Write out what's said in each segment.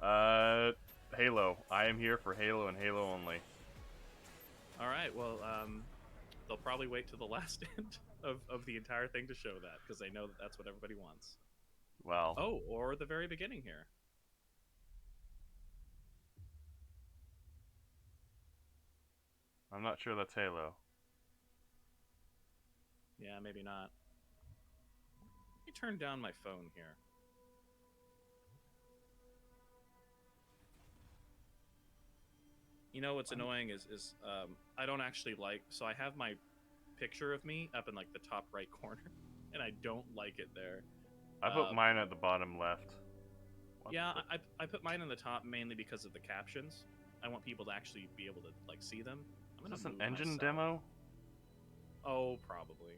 Halo. I am here for Halo and Halo only. All right. Well, they'll probably wait to the last end of the entire thing to show that because they know that that's what everybody wants. Well, Oh, or the very beginning here. I'm not sure that's Halo. Yeah, maybe not. Let me turn down my phone here. You know what's annoying is I don't actually like. So I have my picture of me up in like the top right corner, and I don't like it there. I put mine at the bottom left. Yeah, I put mine in the top mainly because of the captions. I want people to actually be able to like see them. I'm gonna Is this an move engine myself. demo? Oh, probably.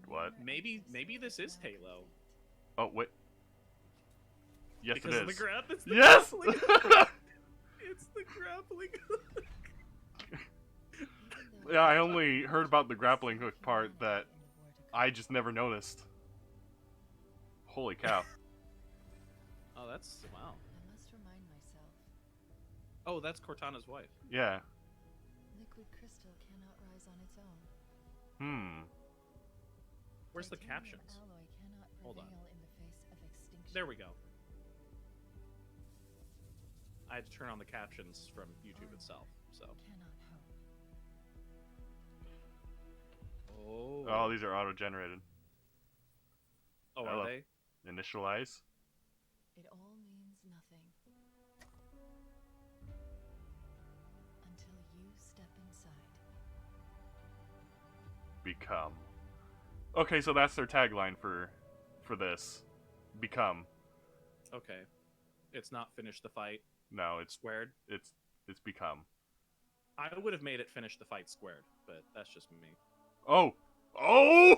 What? Maybe this is Halo. Oh, wait. Yes, Because it of the is. grab. It's the Yes! grappling. It's the grappling. Yeah, I only heard about the grappling hook part that I just never noticed. Holy cow. Oh, that's wow. I must remind myself. Oh, that's Cortana's wife. Yeah. Liquid crystal cannot rise on its own. Where's the Titanium captions? alloy cannot Hold on. prevail in the face of extinction. There we go. I had to turn on the captions from YouTube itself, so. Cannot hope. Oh. Oh, these are auto-generated. Oh, I are love- they? Initialize. It all means nothing until you step inside. Become. Okay, so that's their tagline for this. Become. Okay. It's not finish the fight No, it's squared. it's become. I would have made it finish the fight squared, but that's just me. Oh! Oh!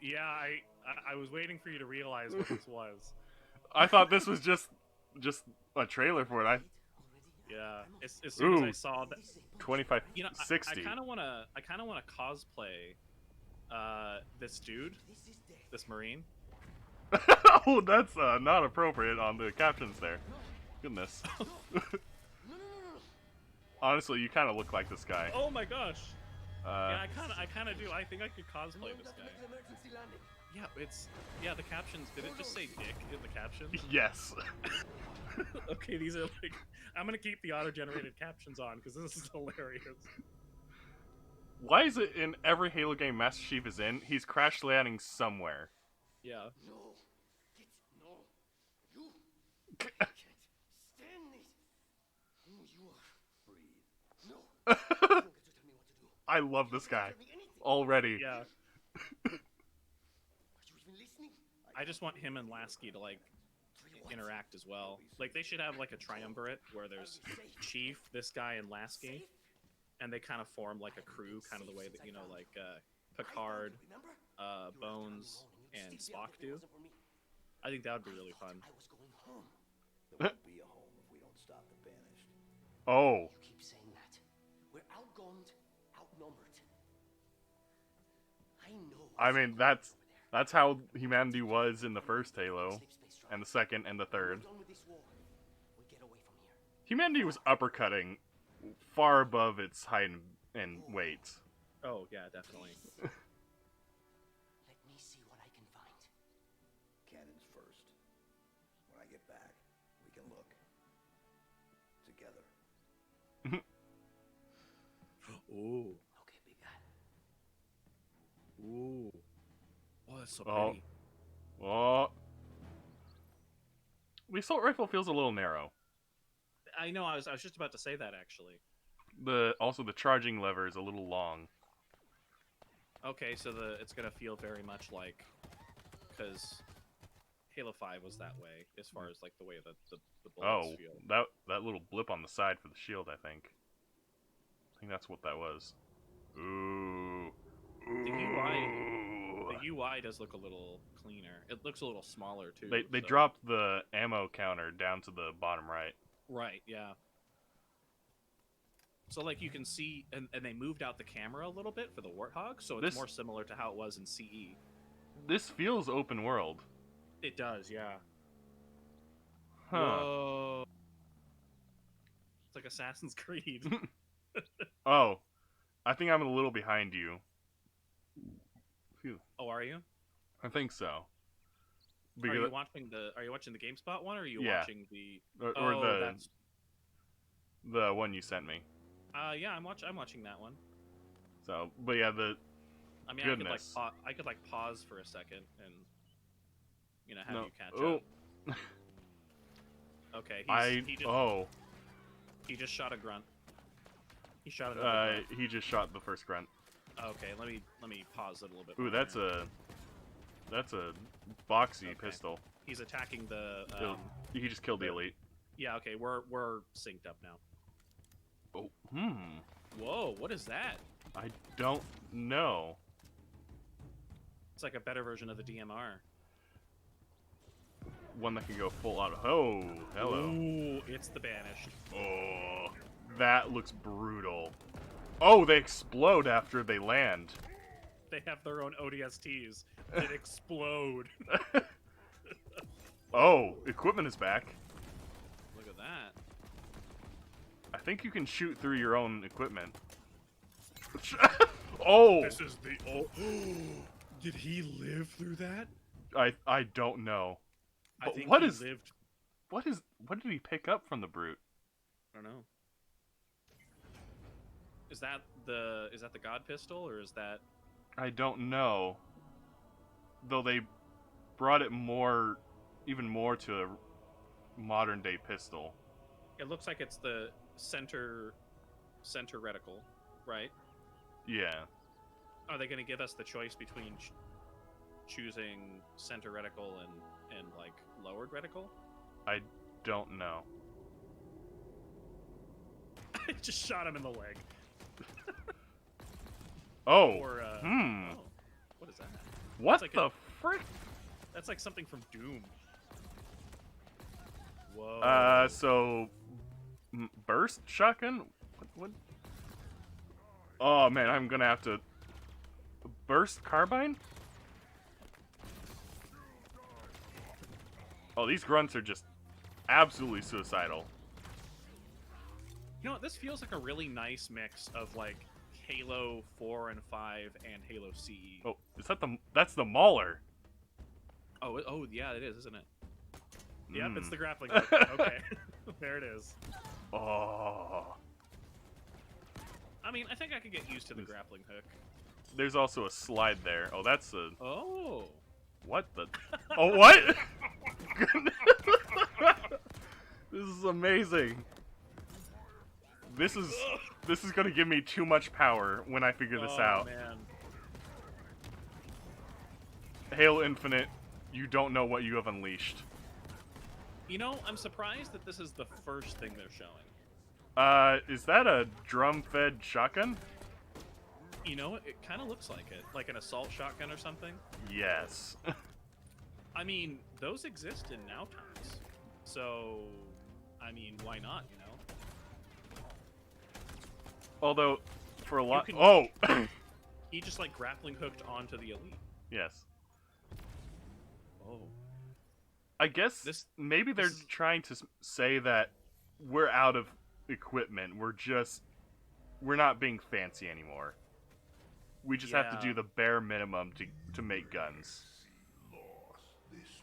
Yeah, I was waiting for you to realize what this was. I thought this was just a trailer for it. Yeah, as soon as I Ooh. saw that, 25 you know, 60. I kind of wanna cosplay this dude, this Marine. Oh, that's not appropriate on the captions there. Goodness. Honestly, you kind of look like this guy. Oh my gosh. Yeah, Uh, I kind of do. I think I could cosplay this guy. Yeah, the captions. Did it just say dick in the captions? yes. Okay, these are like. I'm gonna keep the auto-generated captions on because this is hilarious. Why is it in every Halo game Master Chief is in, he's crash landing somewhere? Yeah. No. No. You. I can't stand it. Who you are. Breathe. No. You don't get to tell me what to do. I love this guy Tell me anything. already. Yeah. Are you even listening? I just want him and Lasky to like interact as well. Like they should have like a triumvirate where there's Chief, this guy, and Lasky, and they kind of form like a crew, kind of the way that like Picard, Bones, and Spock do. I think that would be really fun. I was going home. There won't be a home if we don't stop the banished. Oh. You keep saying that. We're outgunned, outnumbered. I know. I mean, that's how humanity was in the first Halo, and the second, and the third. We're done with this war. We get away from here. Humanity was uppercutting far above its height and weight. Oh yeah, definitely. Let me see what I can find. Cannons first. When I get back, we can look. Together. Ooh. Okay, big guy. Ooh. Oh, that's so Oh. pretty. Oh. The assault rifle feels a little narrow. I know. I was just about to say that actually. Also the charging lever is a little long. Okay, so it's gonna feel very much like, because Halo 5 was that way as far as like the way that the bullets Oh, feel. that little blip on the side for the shield, I think that's what that was. Ooh. The UI does look a little cleaner. It looks a little smaller too. They so. dropped the ammo counter down to the bottom right. Right, yeah. So like you can see, and they moved out the camera a little bit for the Warthog, so it's more similar to how it was in CE. This feels open world. It does, yeah. Huh. Whoa. It's like Assassin's Creed. Oh, I think I'm a little behind you. Phew. Oh, are you? I think so. Are Because you watching the GameSpot one, or are you Yeah. watching the? or Oh, that's. the one you sent me. Yeah, I'm watching that one. So, but yeah, the I mean, Goodness. I could like pause for a second and have no. you catch Oh, up. Okay, oh, he just shot a grunt. He shot another grunt. he just shot the first grunt. Okay, let me pause it a little bit. Ooh, more that's here. a boxy Okay. pistol. He's attacking the. He just killed the elite. Yeah. Okay, we're synced up now. Oh, Whoa, what is that? I don't know. It's like a better version of the DMR. One that can go full auto. Oh, hello. Ooh, it's the Banished. Oh, that looks brutal. Oh, they explode after they land. They have their own ODSTs that explode. Oh, equipment is back. Look at that. I think you can shoot through your own equipment. Oh! This is the. Oh, did he live through that? I don't know. I But think what he is- lived. What did he pick up from the brute? I don't know. Is that the God pistol, or is that? I don't know. Though they brought it even more to a modern day pistol. It looks like it's the center reticle, right? Yeah. Are they going to give us the choice between choosing center reticle and like lowered reticle? I don't know. I just shot him in the leg. Oh. Or Hmm. oh, what is that? What like the frick? That's like something from Doom. Whoa. So burst shotgun? What? Oh man, I'm gonna have to burst carbine? Oh, these grunts are just absolutely suicidal. You know what? This feels like a really nice mix of like Halo 4 and 5 and Halo CE. Oh, is that that's the Mauler? Oh, yeah, it is, isn't it? Yep, it's Mm. the grappling hook. Okay, there it is. Oh. I mean, I think I could get used to the grappling hook. There's also a slide there. Oh, that's a... Oh. What the... Oh, what? This is amazing. This is gonna give me too much power when I figure this out. Man. Halo Infinite, you don't know what you have unleashed. You know, I'm surprised that this is the first thing they're showing. Is that a drum-fed shotgun? You know, it kind of looks like it. Like an assault shotgun or something. Yes. I mean, those exist in now times. So, I mean, why not, you know? Although, for a lot... can- Oh! He just, like, grappling hooked onto the elite. Yes. Oh. I guess maybe they're is- trying to say that we're out of equipment. We're not being fancy anymore. We just have to Yeah. do the bare minimum to make guns.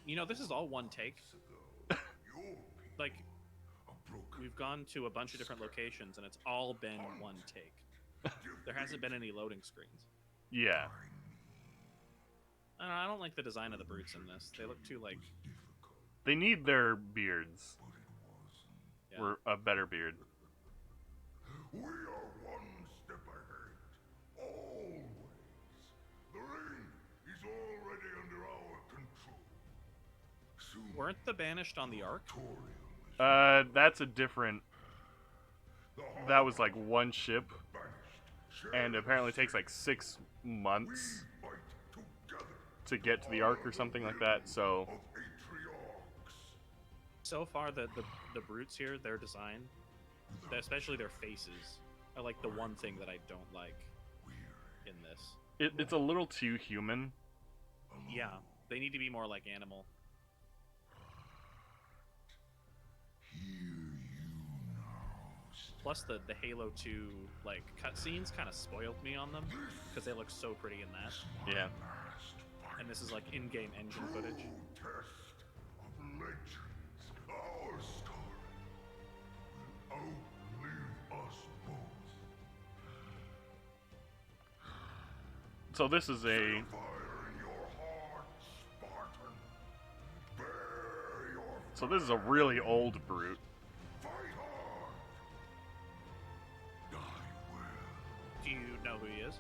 You know, this is all one take. Like, we've gone to a bunch of different locations, and it's all been one take. There hasn't been any loading screens. Yeah. I don't like the design of the brutes in this. They look too, like... They need their beards. Yeah. Or a better beard. We are one step ahead. Always. The ring is already under our control. Soon, Weren't the Banished on the Ark? Torium is That's a different... the heart That was like one ship, banished. and apparently takes like 6 months Fight together to get to the Ark or something like that, so... of Atriarchs. So far, the brutes here, their design, especially their faces, are like the one thing that I don't like in this. It's a little too human. Yeah, they need to be more like animal. Plus the Halo 2 like cutscenes kind of spoiled me on them because they look so pretty in that. Yeah. And this is like in-game engine footage. Test of legends. Our story will outlive us both. So this is a. Fire in your heart, Spartan. Bear your So this is a really old brute. fight hard. Die well. Do you know who he is?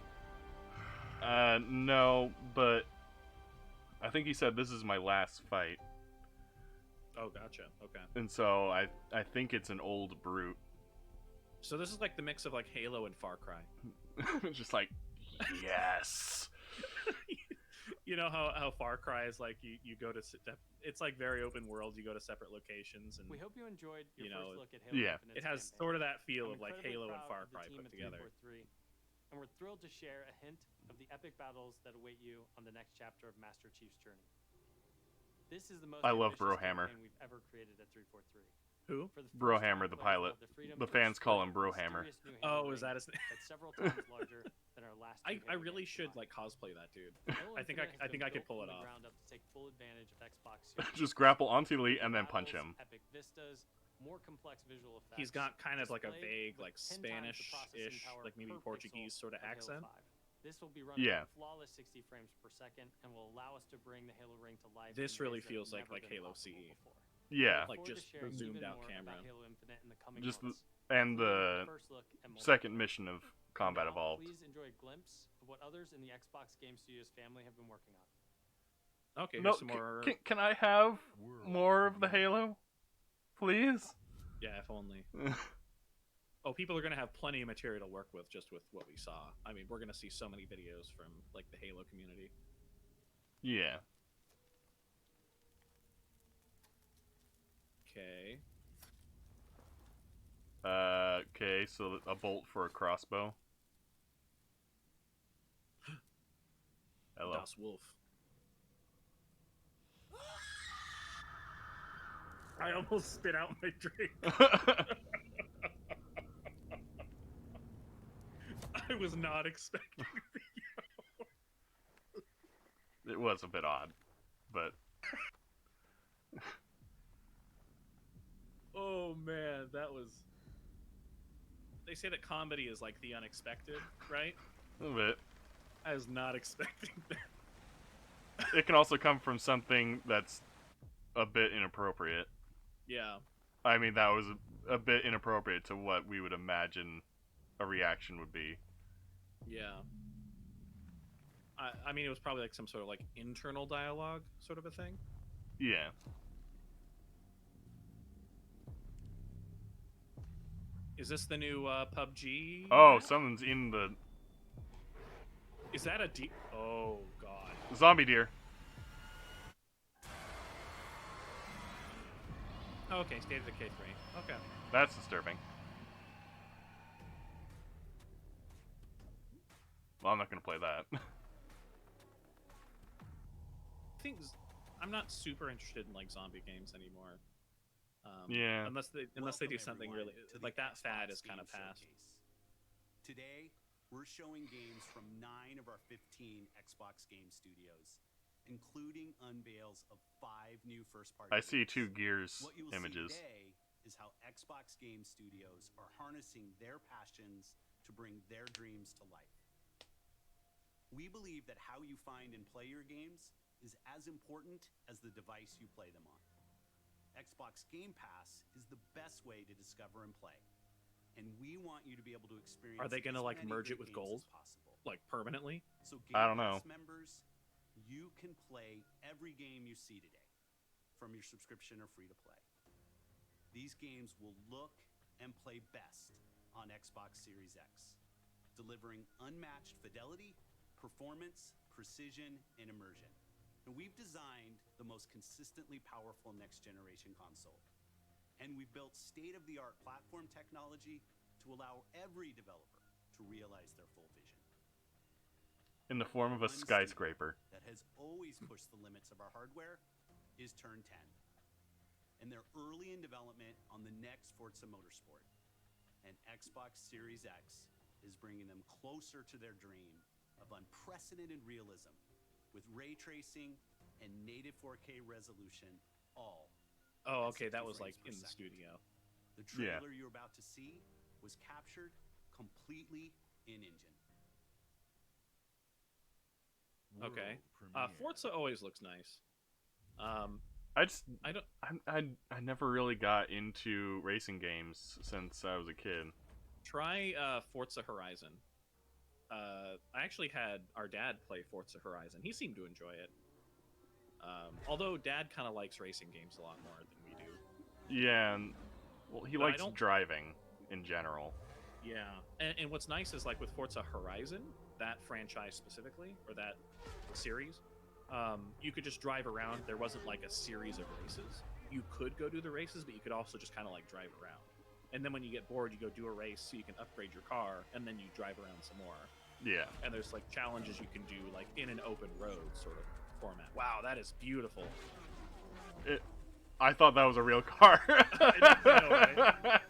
No, but I think he said this is my last fight, Oh, gotcha. Okay. and so I think it's an old brute. So this is like the mix of like Halo and Far Cry. Just like, yes. You know how Far Cry is like you go to it's like very open world. You go to separate locations and We hope you enjoyed your You know, first look at Halo yeah. Infinite's it has campaign. sort of that feel I'm of like incredibly Halo and proud Far of the Cry team put at together. 343, and we're thrilled to share a hint of the epic battles that await you on the next chapter of Master Chief's journey. This is the most I love ambitious Brohammer. campaign we've ever created at 343. Who? For the first Brohammer, time, the players pilot. will have the freedom The to fans call him explore a Brohammer. mysterious new Halo Oh, is ring that his name? that's several times larger than our last two I Halo really games should combined. like cosplay that dude. Halo I think Infinite has I think been I could built pull it from the off. ground up to take full advantage of Xbox Series Just X. grapple onto Lee and then punch Battles, him. Epic vistas, more complex visual effects. He's got kind of like a displayed vague with like 10 times the processing Spanish-ish, power like maybe per Portuguese pixel sort of Halo accent. 5. This will be running Yeah. at flawless 60 frames per second and will allow us to bring the Halo ring to life. This in really ways that feels have like never been Halo possible CE. before. Yeah. Like Look forward to just the sharing zoomed even out more camera. about Halo Infinite in the coming Just the months, and including the first look at second multiplayer. mission of Combat Now, Evolved. Please enjoy a glimpse of what others in the Xbox Game Studios family have been working on. Okay, No, here's some more. can I have more of the Halo, please? Yeah, if only. Oh, people are gonna have plenty of material to work with just with what we saw. I mean, we're gonna see so many videos from like the Halo community. Yeah. Okay. Okay, so a bolt for a crossbow. Hello. Das Wolf. I almost spit out my drink. I was not expecting. It was a bit odd, but Oh man, that was. They say that comedy is like the unexpected, right? a little bit. I was not expecting that. It can also come from something that's a bit inappropriate. Yeah. I mean, that was a bit inappropriate to what we would imagine a reaction would be. Yeah. I mean, it was probably like some sort of like internal dialogue sort of a thing. Yeah. Is this the new PUBG? Oh, map? something's in the Is that a deep? Oh god. zombie deer. Oh, okay, State of Decay 3. Okay. That's disturbing. Well, I'm not gonna play that. I'm not super interested in like zombie games anymore. Yeah. Unless they do Welcome, something everyone, really to the like that fad Xbox is kind of Game past. Showcase. Today, we're showing games from 9 of our 15 Xbox Game Studios, including unveils of 5 new first-party I see games. 2 Gears What you'll images. see today is how Xbox Game Studios are harnessing their passions to bring their dreams to life. We believe that how you find and play your games is as important as the device you play them on. Xbox Game Pass is the best way to discover and play, and we want you to be able to experience. Are they gonna as like many merge good it with games gold? as possible. Like permanently? So Game I don't know. Pass members, you can play every game you see today from your subscription or free to play. These games will look and play best on Xbox Series X, delivering unmatched fidelity, performance, precision, and immersion. And we've designed the most consistently powerful next-generation console. And we've built state-of-the-art platform technology to allow every developer to realize their full vision. In the form of a One skyscraper. studio that has always pushed the limits of our hardware is Turn 10. and they're early in development on the next Forza Motorsport. And Xbox Series X is bringing them closer to their dream of unprecedented realism with ray tracing and native 4K resolution, all. Oh, at okay, that 60 was like frames in per the second. studio. The Yeah. trailer you're about to see was captured completely in engine. Okay. World premiere. Forza always looks nice. I just I don't. I never really got into racing games since I was a kid. Try Forza Horizon. I actually had our dad play Forza Horizon. He seemed to enjoy it. Although Dad kind of likes racing games a lot more than we do. Yeah, and well, he But I likes don't- driving in general. Yeah, and what's nice is like with Forza Horizon, that franchise specifically, or that series, you could just drive around. There wasn't like a series of races. You could go do the races, but you could also just kind of like drive around. And then when you get bored, you go do a race so you can upgrade your car, and then you drive around some more. Yeah. And there's like challenges you can do like in an open road sort of format. Wow, that is beautiful. I thought that was a real car. I know,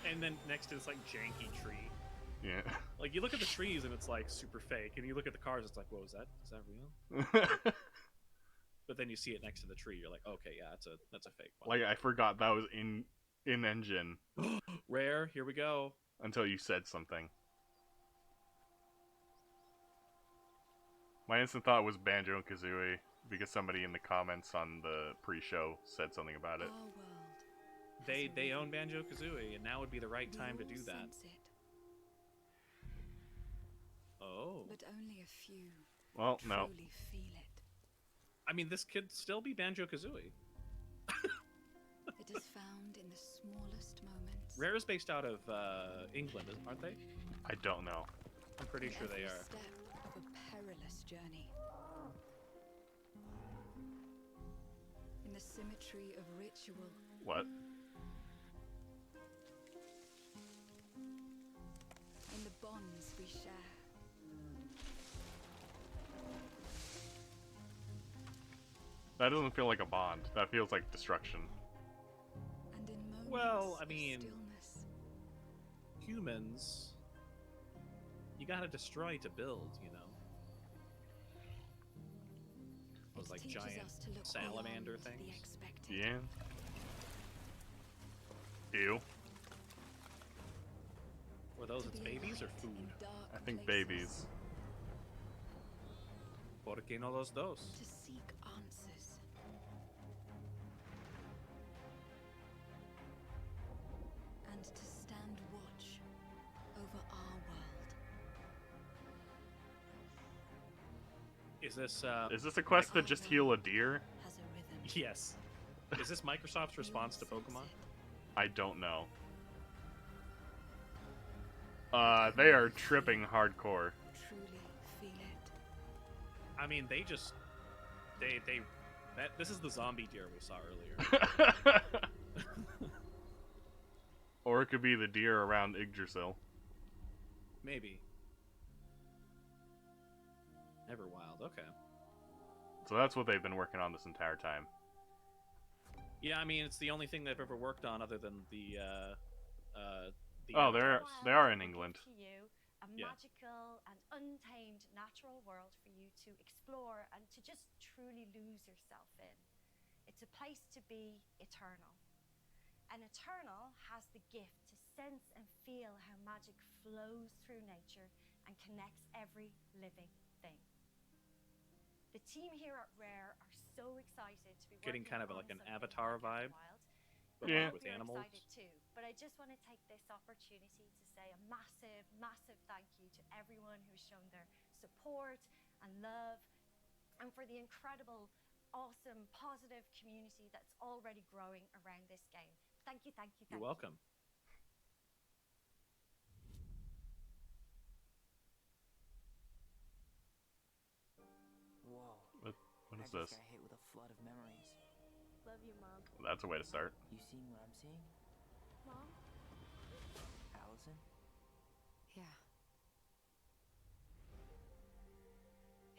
And then next to this like janky tree. Yeah. Like you look at the trees and it's like super fake, and you look at the cars, it's like, whoa, is that real? But then you see it next to the tree, you're like, okay, yeah, that's a fake one. Like I forgot that was in engine Rare, here we go. until you said something. My instant thought was Banjo and Kazooie because somebody in the comments on the pre-show said something about it. Our world. They own Banjo Kazooie, and now would be the right time to do that. Sense it, Oh, but only a few Well, no. truly feel it. I mean, this could still be Banjo Kazooie. It is found in the smallest moments. Rare is based out of England, aren't they? I don't know. I'm pretty in sure they every are. step of a perilous journey. In the symmetry of ritual, What? in the bonds we share. That doesn't feel like a bond. That feels like destruction. And in moments Well, I of mean- stillness. Humans, you gotta destroy to build, you know. Those It like teaches giant us to look salamander beyond the things. expected. Yeah. Ew. Were those To its be a babies or light food? in dark I think places. babies. ¿Por qué no los dos? To seek answers. And to stand watch over our world. Is this Is this a quest to just heal a deer? Has a rhythm. yes. Is this Microsoft's response to You'll sense Pokemon? it. I don't know. They are tripping hardcore. Truly feel it. I mean, they this is the zombie deer we saw earlier. Or it could be the deer around Yggdrasil. Maybe. Everwild, okay. So that's what they've been working on this entire time. Yeah, I mean, it's the only thing they've ever worked on other than the Oh, they are in England. To you, a Yeah. magical and untamed natural world for you to explore and to just truly lose yourself in. It's a place to be eternal. And eternal has the gift to sense and feel how magic flows through nature and connects every living thing. The team here at Rare are so excited to be Getting working kind of on like an something Avatar like vibe, Wild. but Yeah. with You're animals. excited too, but I just want to take this opportunity to say a massive, massive thank you to everyone who's shown their support and love, and for the incredible, awesome, positive community that's already growing around this game. Thank you, thank you, thank You're you. welcome. Whoa. What I is just this? got hit with a flood of memories. Love you, Mom. That's a way to start. You seeing what I'm seeing? Mom? Allison? Yeah.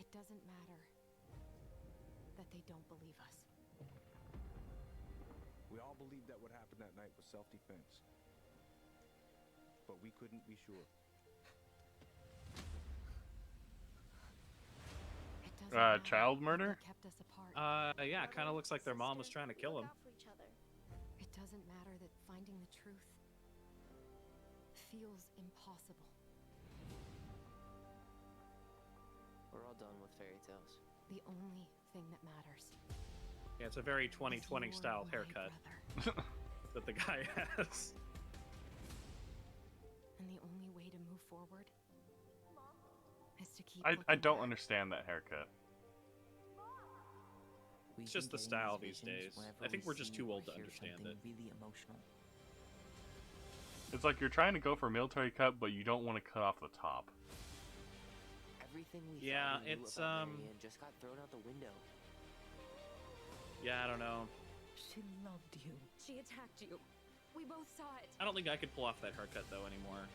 It doesn't matter that they don't believe us. believed that what happened that night was self-defense. But we couldn't be sure. Child murder? Kept us apart. Yeah, it kind of looks like their mom was trying to kill him. It doesn't matter that finding the truth feels impossible. We're all done with fairy tales. The only thing that matters. Yeah, it's a very 2020 style haircut that the guy has. And the only way to move forward is to keep I don't understand that haircut. It's just the style these days. I think we're just too old to understand it. Really emotional. It's like you're trying to go for a military cut, but you don't want to cut off the top. Everything we Yeah, thought we knew it's about Marianne just got thrown out the window. Yeah, I don't know. She loved you. She attacked you. We both saw it. I don't think I could pull off that haircut though anymore.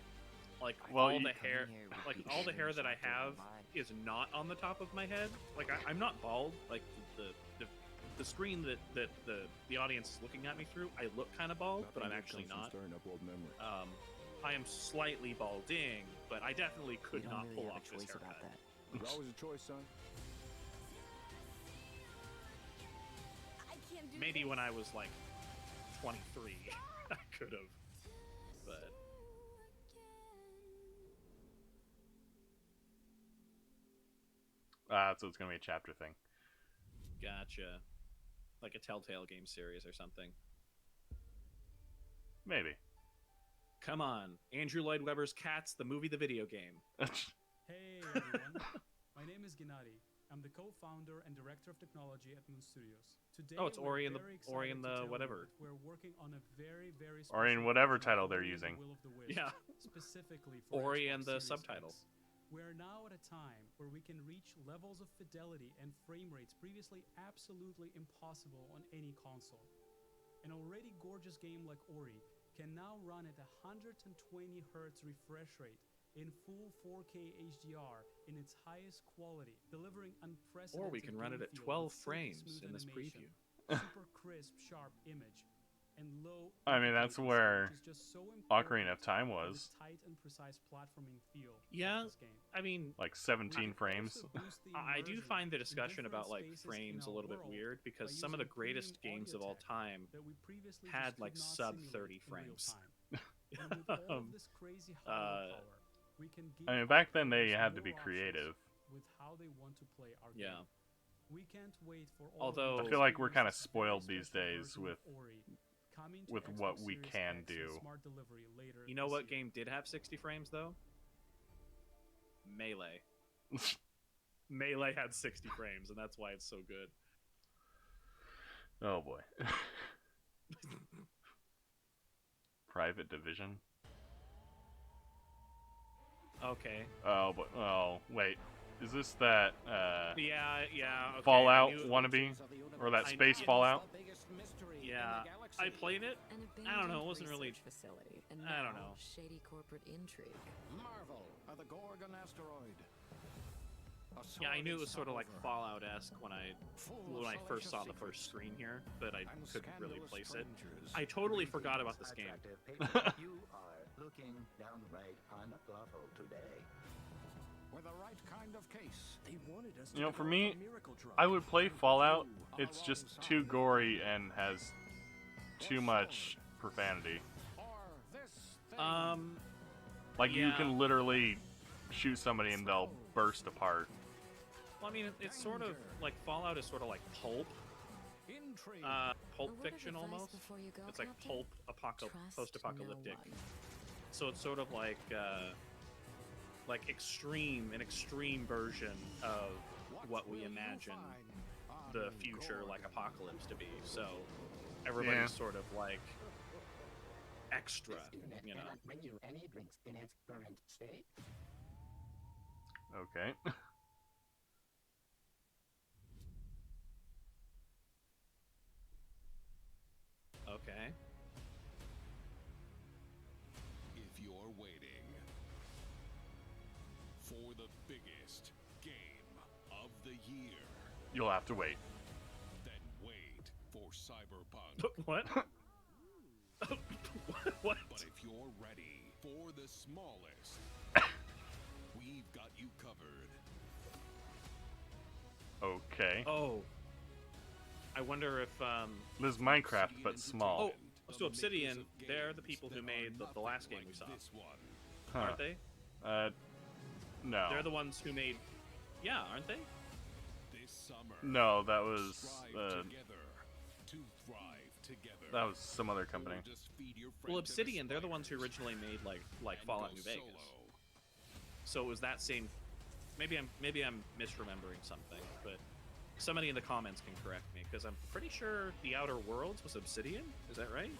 Like Well, all you- the hair, like all the hair that I have is not on the top of my head. Like I'm not bald. Like the screen that the audience is looking at me through, I look kind of bald, but I'm actually not. I am slightly balding, but I definitely could not pull off this haircut. There's always a choice, son. Maybe when I was like 23, I could have, but. So it's gonna be a chapter thing. Gotcha. Like a Telltale game series or something. Maybe. Come on. Andrew Lloyd Webber's Cats, the movie, the video game. Hey everyone, my name is Gennady. I'm the co-founder and director of technology at Moon Studios. Today, Oh, it's Ori and we're the whatever. We're working on a very Ori and whatever title they're using. Yeah. Specifically for Ori Xbox and the Series subtitle. X. We're now at a time where we can reach levels of fidelity and frame rates previously absolutely impossible on any console. An already gorgeous game like Ori can now run at 120 Hz refresh rate in full 4K HDR in its highest quality, delivering unprecedented. Or we can run it at game feel 12 with silky frames smooth in this animation, preview. super crisp, sharp image, and low. I mean, that's latency, where which is just so Ocarina of important Time for the was. tight and precise platforming feel of Yeah, this game. I mean, Like 17 frames. I do find the discussion about like frames a little bit weird because some of the greatest games of all time had like sub 30 frames. I mean, back then they had to be creative. With how they want to play our Yeah. game. We can't wait for all Although I feel like we're kind of spoiled these days with what we can do. You know what game did have 60 frames though? Melee. Melee had 60 frames, and that's why it's so good. Oh boy. Private Division. Okay. Oh, but oh wait, is this that Yeah. Okay. Fallout I knew- wannabe, or that I- space yeah. Fallout? Yeah, I played it. I don't know. It wasn't really. Facility, and I don't now know. shady corporate intrigue. Marvel of the Gorgon asteroid. Yeah, I knew it was sort of like Fallout-esque when I first saw the first screen here, but I couldn't really place it. I totally forgot about this game. You are looking downright unlawful today. With the right kind of case. They wanted us You know, for me, I would play Fallout. It's just too gory and has too much profanity. Like you yeah. can literally shoot somebody and they'll burst apart. Well, I mean, it's sort of like Fallout is sort of like pulp. Pulp fiction almost. It's like pulp post-apocalyptic. So it's sort of like an extreme version of what we imagine the future like apocalypse to be. So everybody's sort of like extra, you know. Bring you any drinks in its current state. Okay. Okay. If you're waiting for the biggest game of the year, You'll have to wait. then wait for Cyberpunk. What? What? But if you're ready for the smallest, we've got you covered. Okay. Oh. I wonder if This is Minecraft, but small. Oh, so Obsidian, they're the people who made the last game we saw. Huh. Aren't they? No. They're the ones who made... Yeah, aren't they? This summer, No, that was strive together. That was some other company. Well, Obsidian, they're the ones who originally made like Fallout New Vegas. So it was that same. Maybe I'm misremembering something, but somebody in the comments can correct me because I'm pretty sure The Outer Worlds was Obsidian. Is that right?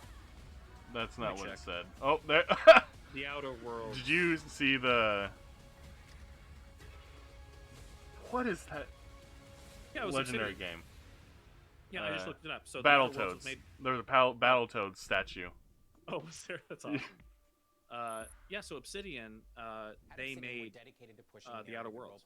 That's not what it said. Oh, there. The Outer Worlds. Did you see the? What is that? Yeah, it was legendary Obsidian. game. Yeah, I just looked it up. So Battletoads. There was a Battletoads statue. Oh, was there? That's awesome. Yeah, so Obsidian, they made The Outer Worlds.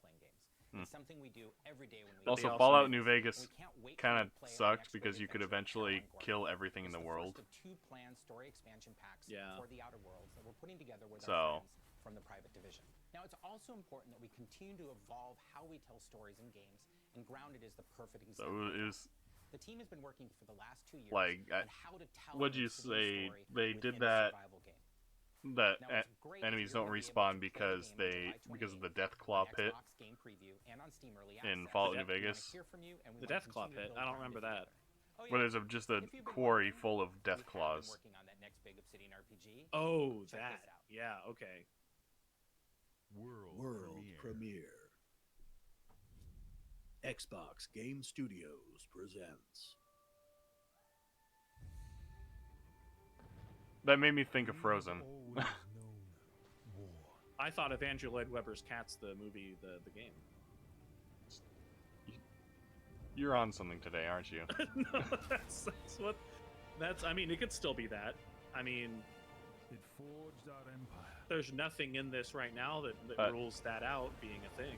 It's something we do every day when we Also, Fallout New Vegas kind of sucked because you could eventually kill everything in the world. Two planned story expansion packs Yeah. for The Outer Worlds that we're putting together with So- our friends from the private division. Now, it's also important that we continue to evolve how we tell stories in games, and Grounded is the perfect So example. it was The team has been working for the last 2 years like, on how to tell what'd an you Obsidian say? story They within did a that. survival game. That Now, it's great if enemies you're don't gonna be able respawn to play because the game on because of the July Death Claw 28th pit on Xbox Game Preview and on Steam Early in Access. Fallout New We wanna Vegas. hear from you, and we The wanna Death Claw continue to pit. build I don't Grounded remember that. together. Oh, Where yeah. there's just a If you've been quarry wondering, full of we Death have been Claws. working on that next big Obsidian RPG. Oh, Check that. this out. Yeah. Okay. World premiere. Xbox Game Studios presents. That made me think of Frozen. I thought of Andrew Lloyd Webber's Cats, the movie, the game. You're on something today, aren't you? No, that's what. That's. I mean, it could still be that. I mean, It forged our empire. there's nothing in this right now that rules that out being a thing.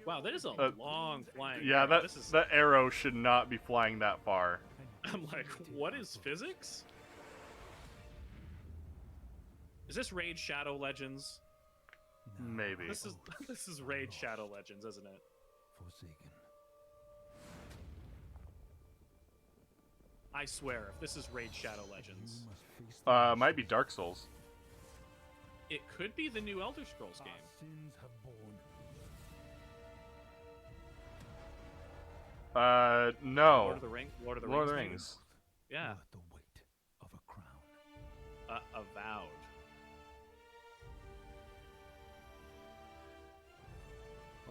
Wow, that is a long flying. Yeah, arrow. This is. that arrow should not be flying that far. I'm like, what is physics? Is this Raid Shadow Legends? Maybe. This is Raid Shadow Legends, isn't it? Forsaken. I swear, if this is Raid Shadow Legends, Might be Dark Souls. it could be the new Elder Scrolls game. Sins have borne. No. Lord of the Rings. Lord of the Rings. Yeah. Worth the weight of a crown. Avowed.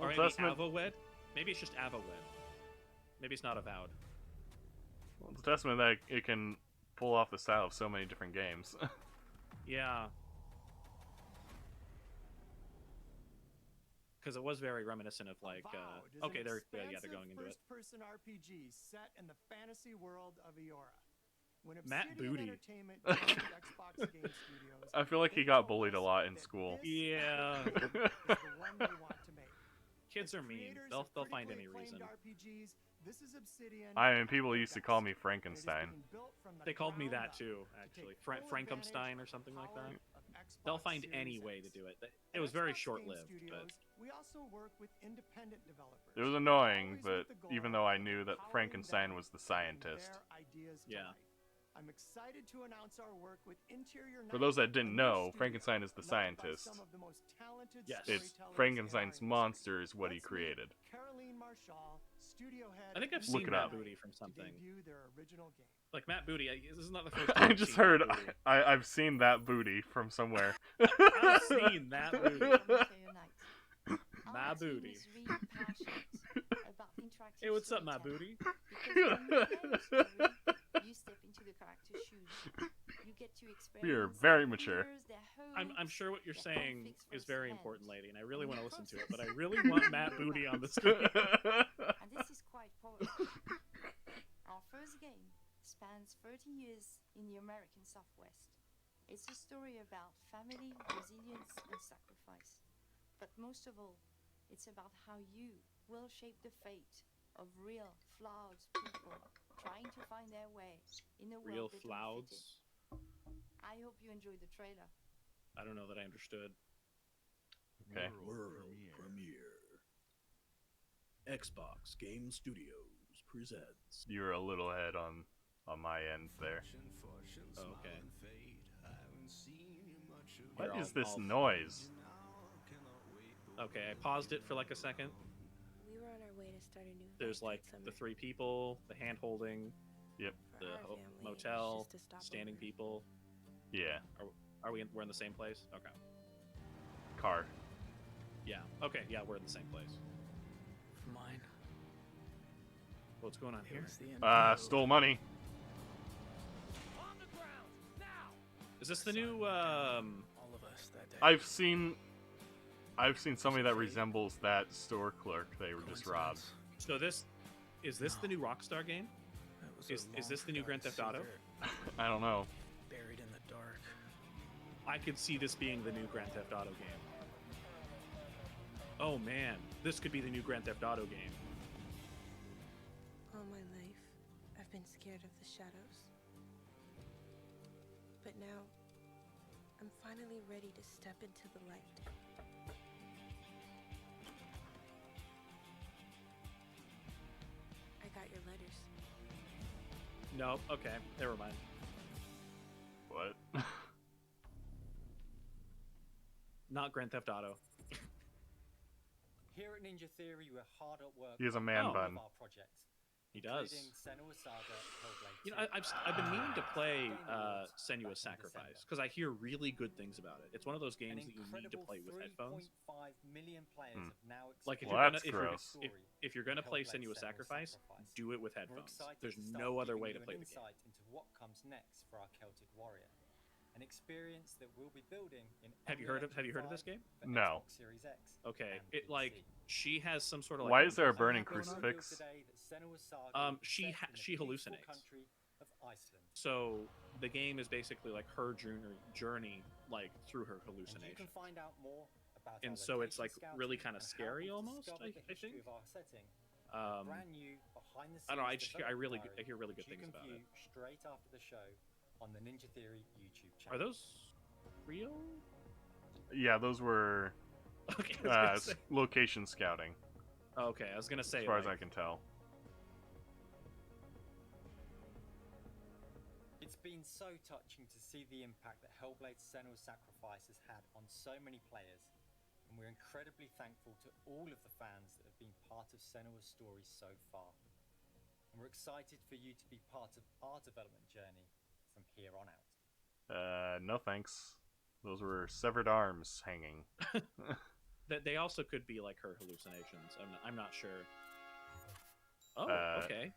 Or maybe AVOWED? Maybe it's just AVOWED. Maybe it's not Avowed. Well, it's a testament that it can pull off the style of so many different games. Yeah. Because it was very reminiscent of like, Avowed is okay, an they're expansive going into it. first-person RPG set in the fantasy world of Eora. When Matt Obsidian Booty. Entertainment joined Xbox Game Studios, I feel like he got bullied a lot in school. Yeah. is the one they want to make. Kids are mean. Creators They'll of find critically any reason. acclaimed RPGs, this is Obsidian. I mean, people used to call me Frankenstein. They called me that too, actually. Frankomstein or something like that. They'll find any way to do it. It was very short-lived, but We also work with independent developers. It was annoying, but even though I knew that Frankenstein was the scientist. yeah. I'm excited to announce our work with Interior For those that didn't know, Frankenstein is the scientist. some of the most talented It's storytellers Frankenstein's in our monster is what he Let's meet created. Caroline Marshall, studio head. I think I've Look seen it Matt up. Booty from something. Debut their original game. Like Matt Booty, this is not the first time I I've just seen heard. Matt Booty. I've seen that booty from somewhere. I've seen that booty. My booty. Hey, what's up, my booty? You step into the character's shoes. You get to experience. You're very mature. I'm sure what you're saying is very important, lady, and I really want to listen to it, but I really want Matt Booty on the screen. And this is quite powerful. Our first game spans 30 years in the American Southwest. It's a story about family, resilience, and sacrifice. But most of all, it's about how you will shape the fate of real, flawed people trying to find their way in a Real world they don't fit flouds. in. I hope you enjoyed the trailer. I don't know that I understood. Okay. World premiere. Xbox Game Studios presents. You're a little ahead on my end there. Okay. What Here, is this I'll- noise? Okay, I paused it for like a second. We were on our way to start a new There's like the 3 people, the hand holding, Yep. the our family, it was motel, just a stopover. standing people. Yeah. Are we? We're in the same place? Okay. Car. Yeah. Okay. Yeah, we're in the same place. Mine. What's going on here? Stole money. Is this the new? All of us that day. I've seen somebody that resembles that store clerk they were just robbed. So is this the new Rockstar game? Is this the new Grand Theft Auto? I don't know. Buried in the dark. I could see this being the new Grand Theft Auto game. Oh man, this could be the new Grand Theft Auto game. All my life, I've been scared of the shadows. But now, I'm finally ready to step into the light. I got your letters. No, okay, never mind. What? Not Grand Theft Auto. Here at Ninja Theory, we're hard at work. He has a man on all bun. of our projects, He does. including Senua's Saga, Hellblade You know, 2. I've been meaning to play Senua's Sacrifice because I hear really good things about it. It's one of those games that you need to play with headphones. 3.5 million players have now Like if Well, you're that's gonna gross. if you're gonna play Senua's Sacrifice, do it with headphones. There's no other way to play the game. Insight into what comes next for our Celtic Warrior, an experience that we'll be building in. Have you heard of this game? for No. Xbox Series X Okay, and it like PC. she has some sort of like. Why is there a burning We'll reveal crucifix? today that Senua's Saga is She set in the she peaceful hallucinates. country of Iceland. So the game is basically like her journey like through her And you hallucination. can find out more about And our so it's, location like, scouting really kinda and how scary we almost, discovered I the history think. of our setting. Um, Brand new behind the I don't know. I scenes just development I diary, hear really good which you things can about view it. straight after the show on the Ninja Theory YouTube channel. Are those real? Yeah, those were Okay, I was gonna say. location scouting, Okay, I was gonna say. as far as I like, can tell. It's been so touching to see the impact that Hellblade: Senua's Sacrifice has had on so many players, and we're incredibly thankful to all of the fans that have been part of Senua's story so far. And we're excited for you to be part of our development journey from here on out. No thanks. Those were severed arms hanging. that they also could be like her hallucinations. I'm not sure. Oh, okay.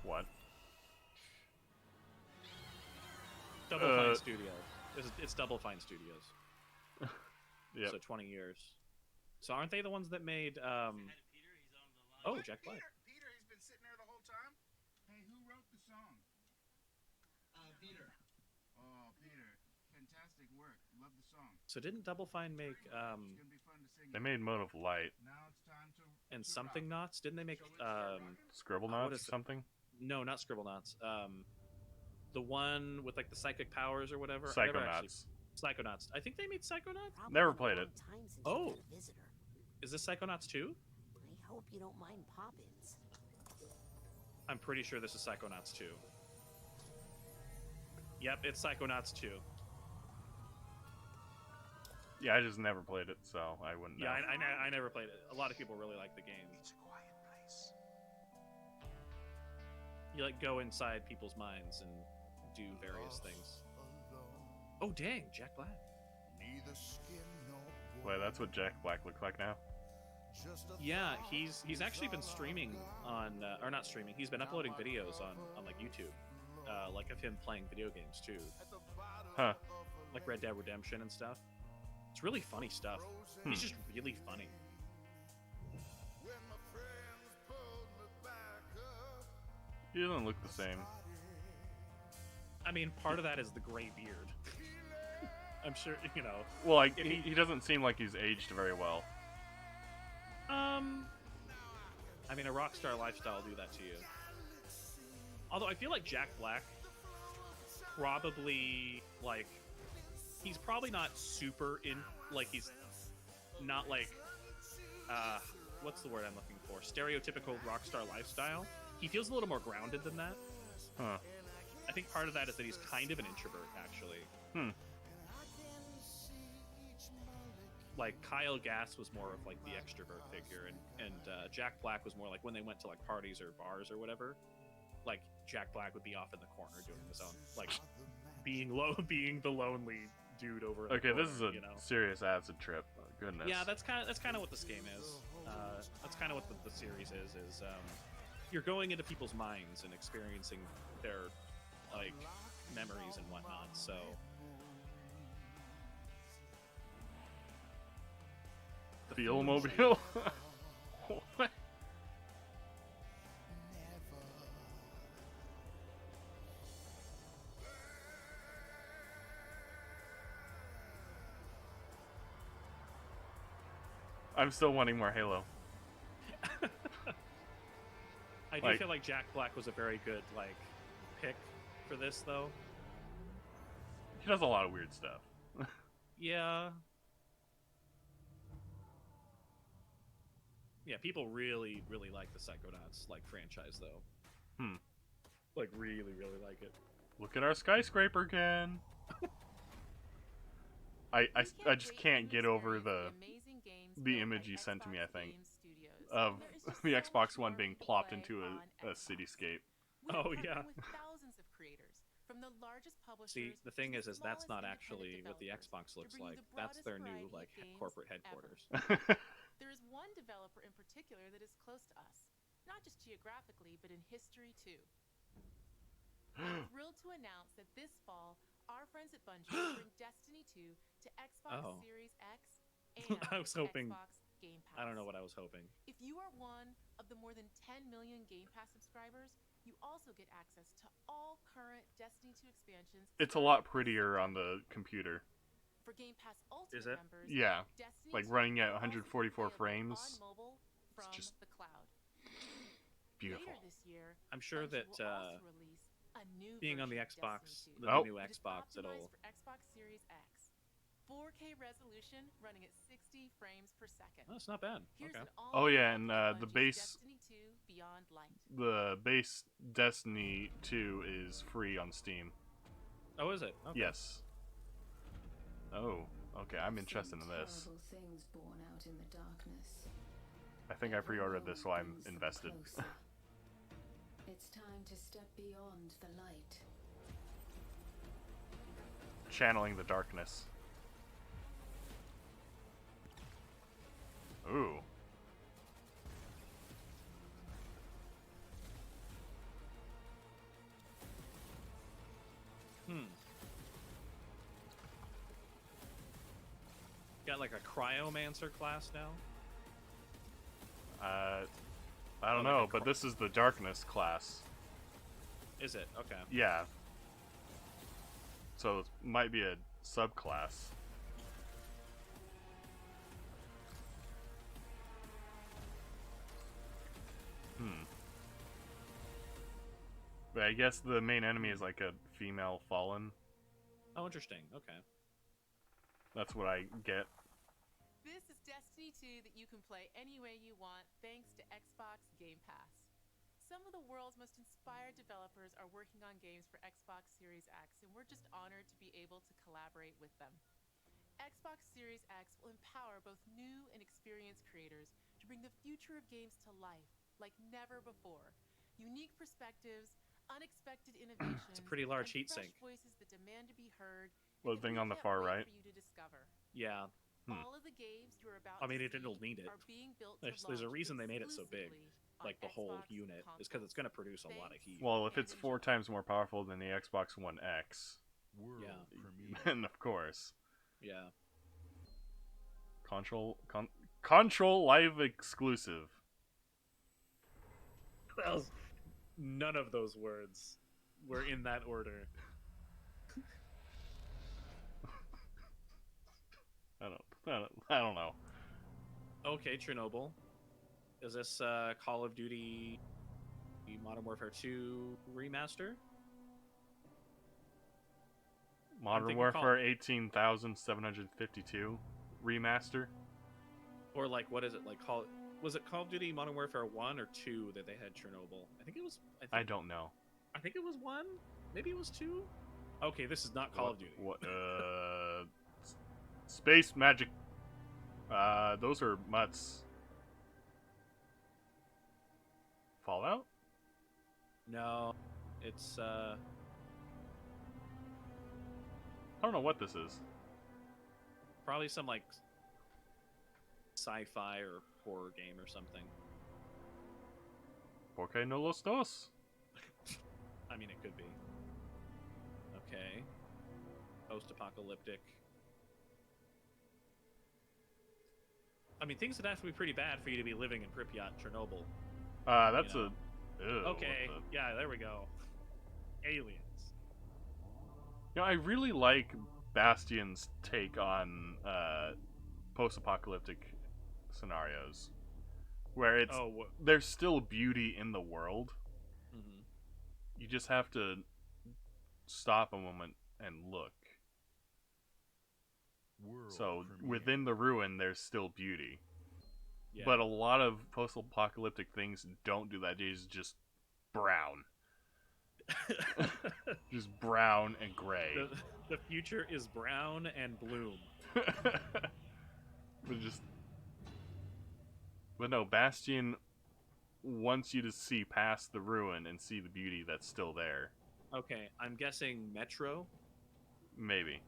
What? Double Fine Studios. It's Double Fine Studios. Yep. So 20 years. So aren't they the ones that made Oh, Jack Black. Peter, he's been sitting there the whole time. Hey, who wrote the song? Peter. Oh, Peter, fantastic work. Love the song. So didn't Double Fine make It's gonna be fun to sing. They made Mode of Light. Now it's time to and Something Knots? Didn't they make Scribble what Knots is or it? something? No, not Scribble Knots. The one with like the psychic powers or whatever. I never actually- Psychonauts. Psychonauts. I think they made Psychonauts. Never played it. Oh, is this Psychonauts 2? I hope you don't mind pop-ins. I'm pretty sure this is Psychonauts 2. Yep, it's Psychonauts 2. Yeah, I just never played it, so I wouldn't know. Yeah, I never played it. A lot of people really like the game. It's a quiet place. You like go inside people's minds and do various things. Oh dang, Jack Black. Wait, that's what Jack Black looks like now? Yeah, he's actually been streaming on or not streaming. He's been uploading videos on like YouTube, like of him playing video games too. Huh. Like Red Dead Redemption and stuff. It's really funny stuff. He's just really funny. He doesn't look the same. I mean, part of that is the gray beard. I'm sure, you know. Well, like, he doesn't seem like he's aged very well. I mean, a Rockstar lifestyle will do that to you. Although I feel like Jack Black probably, like, he's probably not super in, like, he's not like, what's the word I'm looking for? Stereotypical rock star lifestyle. He feels a little more grounded than that. Huh. I think part of that is that he's kind of an introvert, actually. Like, Kyle Gass was more of, like, the extrovert figure, and Jack Black was more like when they went to, like, parties or bars or whatever, like, Jack Black would be off in the corner doing his own, like, being the lonely dude over in the Okay, corner, this is a you know? serious acid trip. Oh, goodness. Yeah, that's kind of what this game is. That's kind of what the series is. You're going into people's minds and experiencing their, like, memories and whatnot, so... Feel-mobile? What? I'm still wanting more Halo. I do feel like Jack Black was a very good, like, pick for this, though. He does a lot of weird stuff. Yeah. Yeah, people really, really like the Psychonauts, like, franchise, though. Like, really, really like it. Look at our skyscraper again. I just can't get over the image you sent to me, I think, of the Xbox One being plopped into a cityscape. Oh, yeah. From the largest publishers. See, the thing is that's not actually what the Xbox looks like. That's their new, like, corporate headquarters. There is one developer in particular that is close to us, not just geographically, but in history too. I'm thrilled to announce that this fall, our friends at Bungie will bring Destiny 2 to Xbox Series X and I was hoping. Xbox Game Pass. I don't know what I was hoping. If you are one of the more than 10 million Game Pass subscribers, you also get access to all current Destiny 2 expansions. It's a lot prettier on the computer. For Game Pass Ultimate Is it? members, Yeah, Destiny like 2 running at will also be 144 playable frames. on mobile from It's just the cloud. beautiful. Later this year, I'm sure Bungie that will also release a new being on the version of Xbox, Destiny 2. the new It is Xbox, it'll. optimized for Xbox Series X. 4K resolution running at 60 frames per second. Oh, that's not bad. Here's Okay. an Oh yeah, and all-new the Bungie's base Destiny 2 Beyond Light. the base Destiny 2 is free on Steam. Oh, is it? Okay. Yes. Oh, okay. I'm interested in this. Terrible things born out in the darkness. I think I pre-ordered this, so I'm invested. It's time to step beyond the light. Channeling the darkness. Ooh. Got like a cryomancer class now. I don't know, but this is the darkness class. Is it? Okay. Yeah. So it might be a subclass. But I guess the main enemy is like a female fallen. Oh, interesting. Okay. That's what I get. This is Destiny 2 that you can play any way you want thanks to Xbox Game Pass. Some of the world's most inspired developers are working on games for Xbox Series X, and we're just honored to be able to collaborate with them. Xbox Series X will empower both new and experienced creators to bring the future of games to life like never before. Unique perspectives, unexpected innovations, It's a pretty large and heatsink. fresh voices that demand to be heard. Well, the thing on the far right. For you to discover. Yeah. All of the games you're about I mean, to it'll see need it. are being built to There's a launch reason they made it so big, exclusively like the on whole Xbox unit, is because it's going to produce a lot of heat. Well, if it's 4 times more powerful than the Xbox One X, Yeah. then of course. Yeah. Control Live exclusive. Well, none of those words were in that order. I don't know. Okay, Chernobyl. Is this Call of Duty Modern Warfare 2 remaster. Modern Warfare 18,752 remaster. Or like, what is it like? Was it Call of Duty Modern Warfare 1 or 2 that they had Chernobyl? I think it was. I don't know. I think it was 1. Maybe it was 2. Okay, this is not Call of Duty. What? Space Magic. Those are mutts. Fallout? No, it's I don't know what this is. probably some like sci-fi or horror game or something. ¿Por qué no los dos? I mean, it could be. Okay. Post-apocalyptic. I mean, things would have to be pretty bad for you to be living in Pripyat, Chernobyl. That's you know? Okay. Yeah, there we go. Aliens. You know, I really like Bastion's take on post-apocalyptic scenarios, where it's there's still beauty in the world. Mm-hmm. You just have to stop a moment and look. So within the ruin, there's still beauty. Yeah. But a lot of post-apocalyptic things don't do that. It's just brown. Just brown and gray. The future is brown and bloom. But no, Bastion wants you to see past the ruin and see the beauty that's still there. Okay, I'm guessing Metro. Maybe.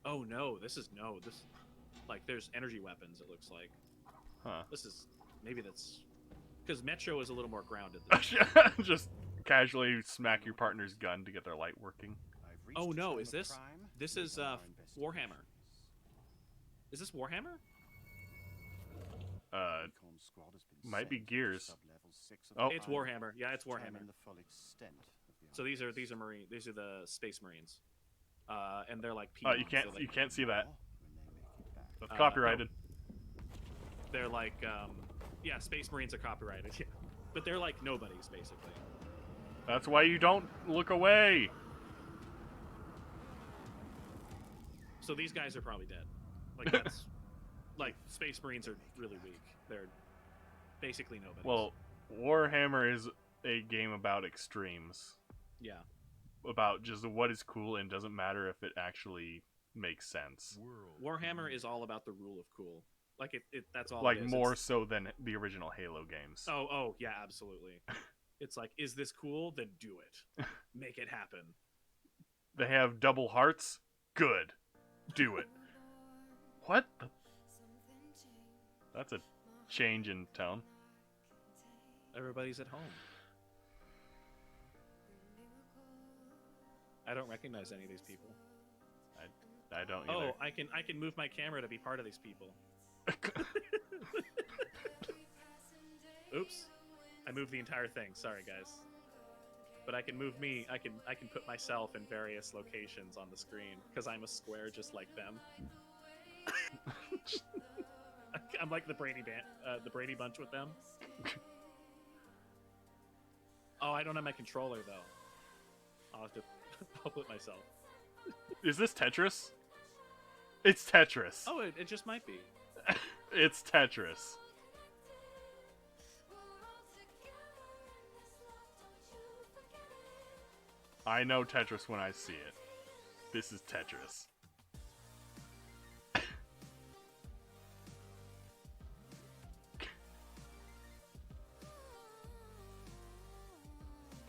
Oh no, this like there's energy weapons. It looks like. Huh. Maybe that's because Metro is a little more grounded. Just casually smack your partner's gun to get their light working. Oh no, is this? This is Warhammer. Is this Warhammer? Might be Gears. Oh, it's Warhammer. Yeah, it's Warhammer. So these are Marine. These are the Space Marines, and they're like. Oh, you can't see that. That's copyrighted. No. They're like, yeah, Space Marines are copyrighted, yeah. But they're like nobodies, basically. That's why you don't look away. So these guys are probably dead. Like that's, like Space Marines are really weak. They're basically nobodies. Well, Warhammer is a game about extremes. Yeah. About just what is cool and doesn't matter if it actually makes sense. Warhammer is all about the rule of cool. Like that's all. Like it is. more so than the original Halo games. Oh yeah, absolutely. It's like, is this cool? Then do it. Make it happen. They have double hearts? Good. Do it. What? That's a change in tone. Everybody's at home. I don't recognize any of these people. I don't either. Oh, I can move my camera to be part of these people. Oops. I moved the entire thing. Sorry, guys. But I can move me. I can put myself in various locations on the screen because I'm a square just like them. I'm like the Brady Bunch with them. Oh, I don't have my controller though. I'll have to put myself. Is this Tetris? It's Tetris. Oh, it just might be. It's Tetris. I know Tetris when I see it. This is Tetris.